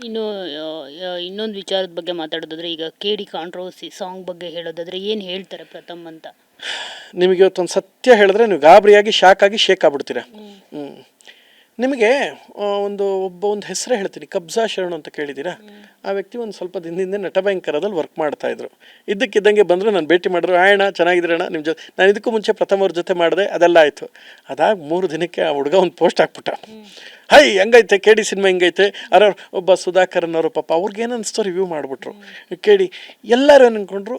ಇನ್ನು ಇನ್ನೊಂದು ವಿಚಾರದ ಬಗ್ಗೆ ಮಾತಾಡೋದಾದ್ರೆ, ಈಗ ಕೆ.ಡಿ. ಕಾಂಟ್ರವರ್ಸಿ ಸಾಂಗ್ ಬಗ್ಗೆ ಹೇಳೋದಾದ್ರೆ ಏನು ಹೇಳ್ತಾರೆ ಪ್ರಥಮ್ ಅಂತ? ನಿಮಗೆ ಇವತ್ತೊಂದು ಸತ್ಯ ಹೇಳಿದ್ರೆ ನೀವು ಗಾಬರಿಯಾಗಿ ಶಾಕ್ ಆಗಿ ಶೇಕ್ ಆಗ್ಬಿಡ್ತೀರಾ. ನಿಮಗೆ ಒಂದು ಹೆಸರು ಹೇಳ್ತೀನಿ, ಕಬ್ಜಾ ಶರಣು ಅಂತ ಕೇಳಿದ್ದೀರಾ? ಆ ವ್ಯಕ್ತಿ ಒಂದು ಸ್ವಲ್ಪ ದಿನದಿಂದ ನಟ ಭಯಂಕರದಲ್ಲಿ ವರ್ಕ್ ಮಾಡ್ತಾ ಇದ್ರು. ಇದ್ದಕ್ಕಿದ್ದಂಗೆ ಬಂದರು, ನಾನು ಭೇಟಿ ಮಾಡಿದ್ರು. ಅಣ್ಣ ಚೆನ್ನಾಗಿದ್ರಣ್ಣ, ನಿಮ್ಮ ಜೊತೆ ನಾನು ಇದಕ್ಕೂ ಮುಂಚೆ ಪ್ರಥಮ ಅವ್ರ ಜೊತೆ ಮಾಡಿದೆ, ಅದೆಲ್ಲ ಆಯಿತು. ಅದಾಗಿ 3 ದಿನಕ್ಕೆ ಆ ಹುಡುಗ ಒಂದು ಪೋಸ್ಟ್ ಹಾಕ್ಬಿಟ್ಟ. ಹೈ ಹೆಂಗೈತೆ ಕೆ.ಡಿ. ಸಿನಿಮಾ ಹೆಂಗೈತೆ? ಒಬ್ಬ ಸುಧಾಕರನ್ ಅವರು ಪಾಪ ಅವ್ರಿಗೇನು ಅನಿಸ್ತೋ ರಿವ್ಯೂ ಮಾಡಿಬಿಟ್ರು. ಕೆ.ಡಿ. ಎಲ್ಲರೂ ಅನ್ಕೊಂಡ್ರು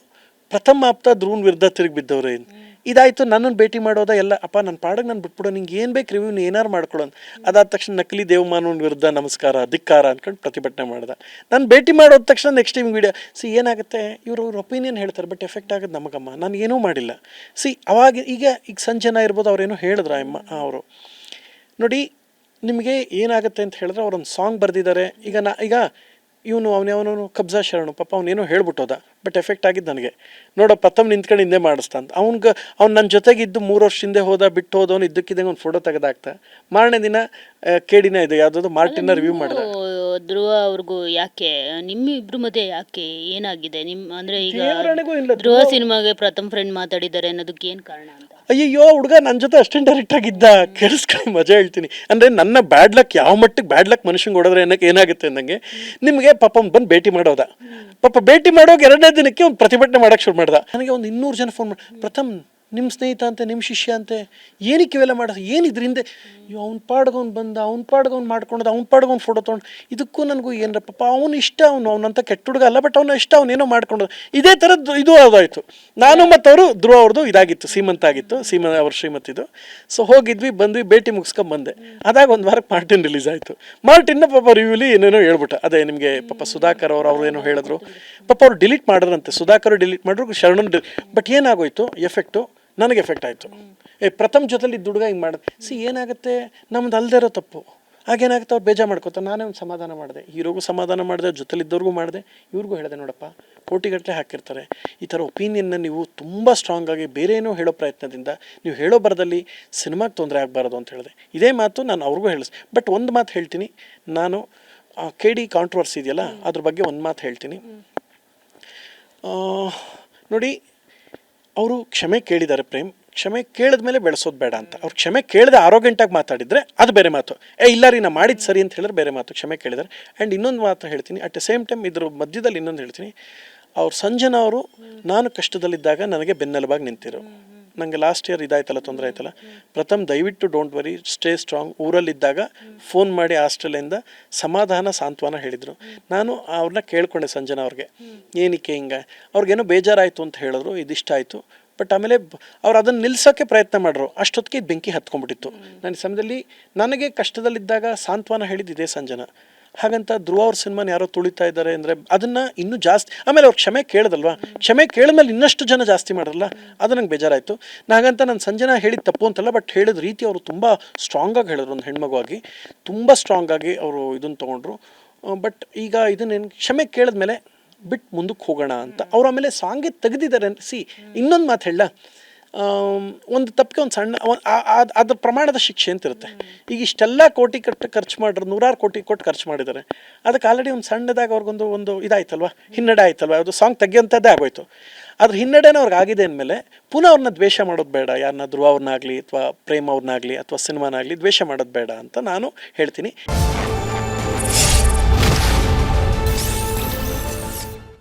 ಪ್ರಥಮ ಆಪ್ತ ಧ್ರುವನ್ ವಿರುದ್ಧ ತಿರುಗಿ ಬಿದ್ದವ್ರು. ಇದಾಯಿತು, ನನ್ನನ್ನು ಭೇಟಿ ಮಾಡೋದ ಎಲ್ಲ ಅಪ್ಪ ನನ್ನ ಪಾಡಿಗೆ ನಾನು ಬಿಟ್ಬಿಡೋ, ನಿಂಗೆ ಏನು ಬೇಕು ರಿವ್ಯೂ ಏನಾರು ಮಾಡ್ಕೊಳ್ಳೋದು. ಅದಾದ ತಕ್ಷಣ ನಕಲಿ ದೇವಮಾನವನ ವಿರುದ್ಧ ನಮಸ್ಕಾರ ಧಿಕ್ಕಾರ ಅಂದ್ಕೊಂಡು ಪ್ರತಿಭಟನೆ ಮಾಡ್ದೆ. ನಾನು ಭೇಟಿ ಮಾಡೋದ ತಕ್ಷಣ ನೆಕ್ಸ್ಟ್ ಟೈಮ್ ವಿಡಿಯೋ ಏನಾಗುತ್ತೆ, ಇವರು ಒಪಿನಿಯನ್ ಹೇಳ್ತಾರೆ, ಬಟ್ ಎಫೆಕ್ಟ್ ಆಗೋದು ನಮಗಮ್ಮ. ನಾನು ಏನೂ ಮಾಡಿಲ್ಲ. ಅವಾಗ ಈಗ ಸಂಜನಾ ಇರ್ಬೋದು, ಅವ್ರೇನೋ ಹೇಳಿದ್ರು ಅಮ್ಮ ಅವರು ನೋಡಿ ನಿಮಗೆ ಏನಾಗುತ್ತೆ ಅಂತ ಹೇಳಿದ್ರೆ, ಅವರೊಂದು ಸಾಂಗ್ ಬರೆದಿದ್ದಾರೆ. ಈಗ ಅವನು ಕಬ್ಜಾ ಶರಣು ಪಾಪ ಅವನೇನೋ ಹೇಳ್ಬಿಟ್ಟೋದ, ಬಟ್ ಎಫೆಕ್ಟ್ ಆಗಿದ್ದು ನನಗೆ. ನೋಡೋ ಪ್ರಥಮ್ ನಿಂತ್ಕೊಂಡು ಹಿಂದೆ ಮಾಡಿಸ್ತಾ ಅಂತ ಅವ್ನು ನನ್ನ ಜೊತೆಗಿದ್ದು 3 ವರ್ಷ ಹಿಂದೆ ಬಿಟ್ಟು ಹೋದವನು ಇದ್ದಕ್ಕಿದ್ದಂಗೆ ಒಂದು ಫೋಟೋ ತೆಗೆದಾಕ್ತಾ. ಮಾರನೇ ದಿನ ಕೆ.ಡಿ.ನ ಇದು ಯಾವುದಾದ್ರು ಮಾರ್ಟಿನ ರಿವ್ಯೂ ಮಾಡಿದೆ. ಧ್ರುವ ಅವ್ರಿಗೂ ಯಾಕೆ, ನಿಮ್ಮಿಬ್ರು ಮಧ್ಯೆ ಯಾಕೆ ಏನಾಗಿದೆ? ಅಂದರೆ ಈಗ ಇಲ್ಲ, ಧ್ರುವ ಸಿನಿಮಾಗೆ ಪ್ರಥಮ್ ಫ್ರೆಂಡ್ ಮಾತಾಡಿದ್ದಾರೆ ಅನ್ನೋದಕ್ಕೆ ಏನು ಕಾರಣ ಅಂತ? ಅಯ್ಯೋ ಹುಡುಗ ನನ್ನ ಜೊತೆ ಅಷ್ಟೇನು ಡೈರೆಕ್ಟ್ ಆಗಿದ್ದ, ಕೇಳಿಸ್ಕೊಂಡು ಮಜಾ ಹೇಳ್ತೀನಿ. ಅಂದರೆ ನನ್ನ ಬ್ಯಾಡ್ ಲಕ್ ಯಾವ ಮಟ್ಟಿಗೆ ಬ್ಯಾಡ್ ಲಕ್ ಮನುಷ್ಯಂಗೆ ಹೊಡೆದ್ರೆ ಏನಾಗುತ್ತೆ ಅಂದಂಗೆ, ನಿಮಗೆ ಪಾಪ ಬಂದು ಭೇಟಿ ಮಾಡೋದ. ಪಾಪ ಭೇಟಿ ಮಾಡೋಕೆ 2ನೇ ದಿನಕ್ಕೆ ಒಂದು ಪ್ರತಿಭಟನೆ ಮಾಡೋಕ್ಕೆ ಶುರು ಮಾಡ್ದ. ನನಗೆ ಒಂದು 200 ಜನ ಫೋನ್ ಮಾಡಿ, ಪ್ರಥಮ್ ನಿಮ್ಮ ಸ್ನೇಹಿತ ಅಂತೆ, ನಿಮ್ಮ ಶಿಷ್ಯ ಅಂತೆ, ಏನಕ್ಕೆ ಇವೆಲ್ಲ ಮಾಡೋದು, ಏನಿದ್ರಿಂದ ಅವ್ನ ಪಾಡ್ಗವ್ನು ಬಂದ, ಅವ್ನ ಪಾಡ್ಗವ್ನು ಮಾಡ್ಕೊಂಡದ, ಅವ್ನ ಪಾಡ್ಗವ್ನು ಫೋಟೋ ತೊಗೊಂಡು, ಇದಕ್ಕೂ ನನಗೂ ಏನರ ಪಾಪ ಅವನು ಇಷ್ಟ, ಅವನಂತ ಕೆಟ್ಟ ಹುಡುಗ ಅಲ್ಲ, ಬಟ್ ಅವನು ಇಷ್ಟ, ಅವನೇನೋ ಮಾಡ್ಕೊಂಡದ. ಇದೇ ಥರದ್ದು ಇದು ಆದಾಯಿತು. ನಾನು ಮತ್ತು ಅವರು ಧ್ರುವ ಅವ್ರದ್ದು ಇದಾಗಿತ್ತು, ಸೀಮಂತ ಆಗಿತ್ತು, ಅವ್ರ ಶ್ರೀಮತಿದು. ಹೋಗಿದ್ವಿ, ಬಂದ್ವಿ, ಭೇಟಿ ಮುಗಿಸ್ಕೊಂಡು ಬಂದೆ. ಅದಾಗ ಒಂದು ವಾರಕ್ಕೆ ಮಾರ್ಟಿನ್ ರಿಲೀಸ್ ಆಯಿತು. ಮಾರ್ಟಿನ್ನ ಪಾಪ ರಿವ್ಯೂಲಿ ಏನೇನೋ ಹೇಳ್ಬಿಟ್ಟ. ಅದೇ ನಿಮಗೆ ಪಾಪ ಸುಧಾಕರ್ ಅವ್ರು ಏನೋ ಹೇಳಿದ್ರು, ಪಾಪ ಅವ್ರು ಡಿಲೀಟ್ ಮಾಡಿದ್ರಂತೆ. ಸುಧಾಕರ್ ಡಿಲೀಟ್ ಮಾಡಿದ್ರು, ಶರಣನ್ ಬಟ್ ಏನಾಗೋಯ್ತು ಎಫೆಕ್ಟು, ನನಗೆ ಎಫೆಕ್ಟ್ ಆಯಿತು. ಪ್ರಥಮ್ ಜೊತೆಲಿ ದುಡ್ಗ ಹಿಂಗೆ ಮಾಡಿದೆ. ಏನಾಗುತ್ತೆ, ನಮ್ದು ಅಲ್ಲದೆ ಇರೋ ತಪ್ಪು. ಹಾಗೇನಾಗುತ್ತೆ, ಅವ್ರು ಬೇಜಾರು ಮಾಡ್ಕೋತಾರೆ. ನಾನೇ ಒಂದು ಸಮಾಧಾನ ಮಾಡಿದೆ, ಹೀರೋಗೂ ಸಮಾಧಾನ ಮಾಡಿದೆ, ಜೊತೆಲಿದ್ದವ್ರಿಗೂ ಮಾಡಿದೆ, ಇವ್ರಿಗೂ ಹೇಳಿದೆ, ನೋಡಪ್ಪ ಕೋಟಿಗಟ್ಟಲೆ ಹಾಕಿರ್ತಾರೆ, ಈ ಥರ ಒಪಿನಿಯನ್ನ ನೀವು ತುಂಬ ಸ್ಟ್ರಾಂಗಾಗಿ ಬೇರೆ ಏನೋ ಹೇಳೋ ಪ್ರಯತ್ನದಿಂದ ನೀವು ಹೇಳೋ ಬರದಲ್ಲಿ ಸಿನಿಮಾಗೆ ತೊಂದರೆ ಆಗಬಾರ್ದು ಅಂತ ಹೇಳಿದೆ. ಇದೇ ಮಾತು ನಾನು ಅವ್ರಿಗೂ ಬಟ್ ಒಂದು ಮಾತು ಹೇಳ್ತೀನಿ, ನಾನು ಕೆ.ಡಿ. ಕಾಂಟ್ರವರ್ಸಿ ಇದೆಯಲ್ಲ ಅದ್ರ ಬಗ್ಗೆ ಒಂದು ಮಾತು ಹೇಳ್ತೀನಿ ನೋಡಿ. ಅವರು ಕ್ಷಮೆ ಕೇಳಿದ್ದಾರೆ ಪ್ರೇಮ್, ಕ್ಷಮೆ ಕೇಳಿದ ಮೇಲೆ ಬೆಳೆಸೋದು ಬೇಡ ಅಂತ. ಅವ್ರು ಕ್ಷಮೆ ಕೇಳದೆ ಆರೋಗ್ಯಂಟಾಗಿ ಮಾತಾಡಿದರೆ ಅದು ಬೇರೆ ಮಾತು. ಇಲ್ಲ ರೀ ನಾ ಮಾಡಿದ್ದು ಸರಿ ಅಂತ ಹೇಳಿದ್ರೆ ಬೇರೆ ಮಾತು. ಕ್ಷಮೆ ಕೇಳಿದ್ದಾರೆ. ಆ್ಯಂಡ್ ಇನ್ನೊಂದು ಮಾತು ಹೇಳ್ತೀನಿ, ಅಟ್ ದ ಸೇಮ್ ಟೈಮ್ ಇದ್ರ ಮಧ್ಯದಲ್ಲಿ ಇನ್ನೊಂದು ಹೇಳ್ತೀನಿ. ಅವ್ರು ಸಂಜನಾ ಅವರು ನಾನು ಕಷ್ಟದಲ್ಲಿದ್ದಾಗ ನನಗೆ ಬೆನ್ನೆಲುಬಾಗಿ ನಿಂತಿರು. ನನಗೆ ಲಾಸ್ಟ್ ಇಯರ್ ಇದಾಯ್ತಲ್ಲ, ತೊಂದರೆ ಆಯ್ತಲ್ಲ, ಪ್ರಥಮ್ ದಯವಿಟ್ಟು ಡೋಂಟ್ ವರಿ, ಸ್ಟೇ ಸ್ಟ್ರಾಂಗ್. ಊರಲ್ಲಿದ್ದಾಗ ಫೋನ್ ಮಾಡಿ ಆಸ್ಟ್ರೇಲಿಯಿಂದ ಸಮಾಧಾನ ಸಾಂತ್ವನ ಹೇಳಿದರು. ನಾನು ಅವ್ರನ್ನ ಕೇಳ್ಕೊಂಡೆ ಸಂಜನಾ ಅವ್ರಿಗೆ, ಏನಕ್ಕೆ ಹಿಂಗೆ, ಅವ್ರಿಗೇನೋ ಬೇಜಾರಾಯಿತು ಅಂತ ಹೇಳಿದ್ರು, ಇದಿಷ್ಟ ಆಯಿತು. ಬಟ್ ಆಮೇಲೆ ಅವ್ರು ಅದನ್ನು ನಿಲ್ಲಿಸೋಕ್ಕೆ ಪ್ರಯತ್ನ ಮಾಡ್ರು. ಅಷ್ಟೊತ್ತಿಗೆ ಬೆಂಕಿ ಹತ್ಕೊಂಡ್ಬಿಟ್ಟಿತ್ತು. ನನ್ನ ಸಮಯದಲ್ಲಿ ನನಗೆ ಕಷ್ಟದಲ್ಲಿದ್ದಾಗ ಸಾಂತ್ವನ ಹೇಳಿದ್ದಿದೆ ಸಂಜನಾ. ಹಾಗಂತ ಧ್ರುವ ಅವ್ರ ಸಿನಿಮಾನ ಯಾರೋ ತುಳಿತಾ ಇದ್ದಾರೆ ಅಂದರೆ ಅದನ್ನು ಇನ್ನೂ ಜಾಸ್ತಿ, ಆಮೇಲೆ ಅವ್ರು ಕ್ಷಮೆ ಕೇಳಿದಲ್ವಾ, ಕ್ಷಮೆ ಕೇಳಿದ್ಮೇಲೆ ಇನ್ನಷ್ಟು ಜನ ಜಾಸ್ತಿ ಮಾಡಲ್ಲ, ಅದು ನಂಗೆ ಬೇಜಾರಾಯಿತು. ಹಾಗಂತ ನಾನು ಸಂಜನಾ ಹೇಳಿದ ತಪ್ಪು ಅಂತಲ್ಲ, ಬಟ್ ಹೇಳಿದ ರೀತಿ ಅವರು ತುಂಬ ಸ್ಟ್ರಾಂಗಾಗಿ ಹೇಳಿದ್ರು. ಒಂದು ಹೆಣ್ಮಗುವಾಗಿ ತುಂಬ ಸ್ಟ್ರಾಂಗಾಗಿ ಅವರು ಇದನ್ನು ತೊಗೊಂಡ್ರು. ಬಟ್ ಈಗ ಇದನ್ನೇನು ಕ್ಷಮೆ ಕೇಳಿದ್ಮೇಲೆ ಬಿಟ್ಟು ಮುಂದಕ್ಕೆ ಹೋಗೋಣ ಅಂತ ಅವ್ರು ಆಮೇಲೆ ಸಾಂಗೇ ತೆಗೆದಿದ್ದಾರೆ. ಇನ್ನೊಂದು ಮಾತು ಹೇಳ, ಒಂದು ತಪ್ಪಿಗೆ ಒಂದು ಸಣ್ಣ ಅದು ಪ್ರಮಾಣದ ಶಿಕ್ಷೆ ಅಂತ ಇರುತ್ತೆ. ಈಗ ಇಷ್ಟೆಲ್ಲ ಕೋಟಿ ಖರ್ಚು ಮಾಡಿದ್ರು, 100 ಕೋಟಿ ಕೊಟ್ಟು ಖರ್ಚು ಮಾಡಿದ್ದಾರೆ. ಅದಕ್ಕೆ ಆಲ್ರೆಡಿ ಒಂದು ಸಣ್ಣದಾಗಿ ಅವ್ರಿಗೊಂದು ಇದಾಯ್ತಲ್ವ, ಹಿನ್ನಡೆ ಆಯ್ತಲ್ವ, ಅದು ಸಾಂಗ್ ತೆಗಿಯೋಂಥದ್ದೇ ಆಗೋಯ್ತು. ಅದ್ರ ಹಿನ್ನಡೆನೇ ಅವ್ರಿಗೆ ಆಗಿದೆ ಅಂದಮೇಲೆ ಪುನಃ ಅವ್ರನ್ನ ದ್ವೇಷ ಮಾಡೋದು ಬೇಡ. ಯಾರನ್ನ ಧ್ರುವ ಅವ್ರನ್ನಾಗಲಿ ಅಥವಾ ಪ್ರೇಮ್ ಅವ್ರನ್ನಾಗಲಿ ಅಥವಾ ಸಿನಿಮಾನಾಗಲಿ ದ್ವೇಷ ಮಾಡೋದು ಬೇಡ ಅಂತ ನಾನು ಹೇಳ್ತೀನಿ.